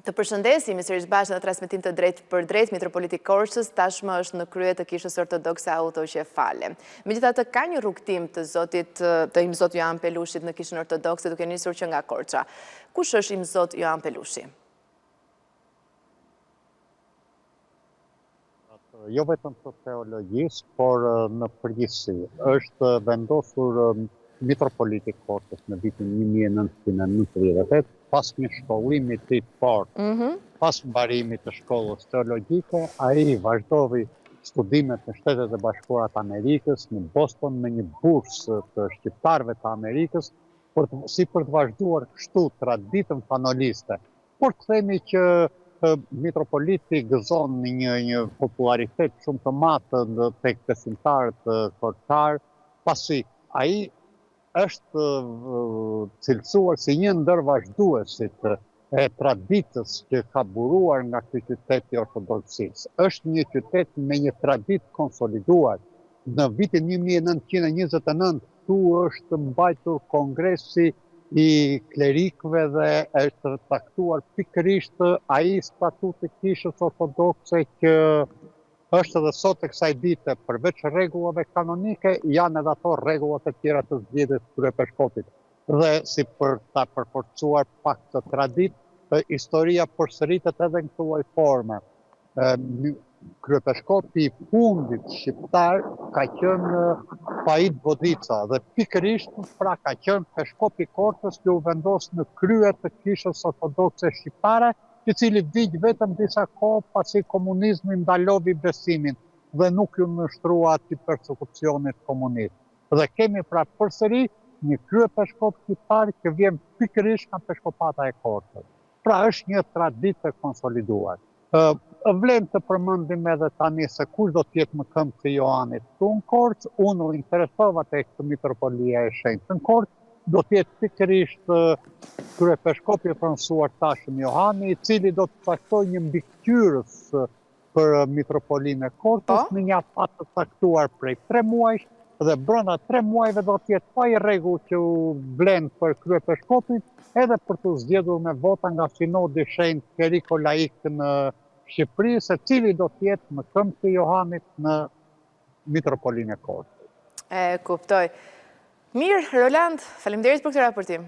Të përshëndesi, Misërish Bashë në transmitim të drejt për drejt, Mitropoliti Korçës tashmë është në krye të Kishës Ortodokse Autoqefale. Megjithatë, ka një rrugtim të imzot Joan Pelushit në Kishën Ortodokse duke nisur që nga Korça. Kush është imzot Joan Pelushi? Jo vetëm të teologjisë, por në përgjithësi. Është vendosur Mitropoliti Korçës në vitin 1998, pas një shkollimit të fortë, pas mbarimit të shkollës teologjike, ai vazhdoi studimet në Shtetet e Bashkuara të Amerikës, në Boston, me një bursë të shqiptarëve të Amerikës, për të vazhduar kështu traditën fanoliste. Por të themi që Mitropoliti gëzon një popularitet shumë të madh tek besimtarët korçar, pasi ai është cilësuar si një ndër vazhduesit e traditës që ka buruar nga ky qytet i ortodoksisë. Është një qytet me një traditë konsoliduar. Në vitin 1929 këtu është mbajtur kongresi i klerikëve dhe është taktuar pikërisht ai statut i Kishës Ortodokse që është edhe sot e kësaj dite, përveç rregullave kanonike, janë edhe ato rregullat e tjera të zgjedhjes së Kryepeshkopit. Dhe si për ta përforcuar pak të traditë, historia përsëritet edhe në këtë lloj forme. Kryepeshkopi i fundit shqiptar ka qenë Pait Vodica dhe pikërisht pra ka qenë Peshkopi i Korçës që u vendos në krye të Kishës Ortodokse shqiptare, i cili vdiq vetëm disa kohë pasi komunizmi ndaloi besimin dhe nuk ju nështrua atij persekucionit komunist. Dhe kemi pra përsëri një kryepeshkop shqiptar që vjen pikërisht nga Peshkopata e Korçës. Pra është një traditë e konsoliduar. Vlen të përmendim edhe tani se kush do të jetë më këmbë të Joanit këtu në Korçë. Unë u interesova tek Mitropolia e Shenjtë në Korçë. Do të jetë pikërisht kryepeshkopi i pronësuar tashëm Johani, i cili do të caktojë një mbikëqyrës për Mitropolinë e Korçës në një afat të caktuar prej 3 muajsh, dhe brenda 3 muajve do të jetë pa i rregull që u vlen për kryepeshkopin, edhe për të zgjedhur me vota nga Sinodi i Shenjtë Kleriko-Laik në Shqipëri, se cili do të jetë më këmbë të Johanit në Mitropolinë e Korçës. E kuptoj. Mirë, Roland, faleminderit për këtë raportim.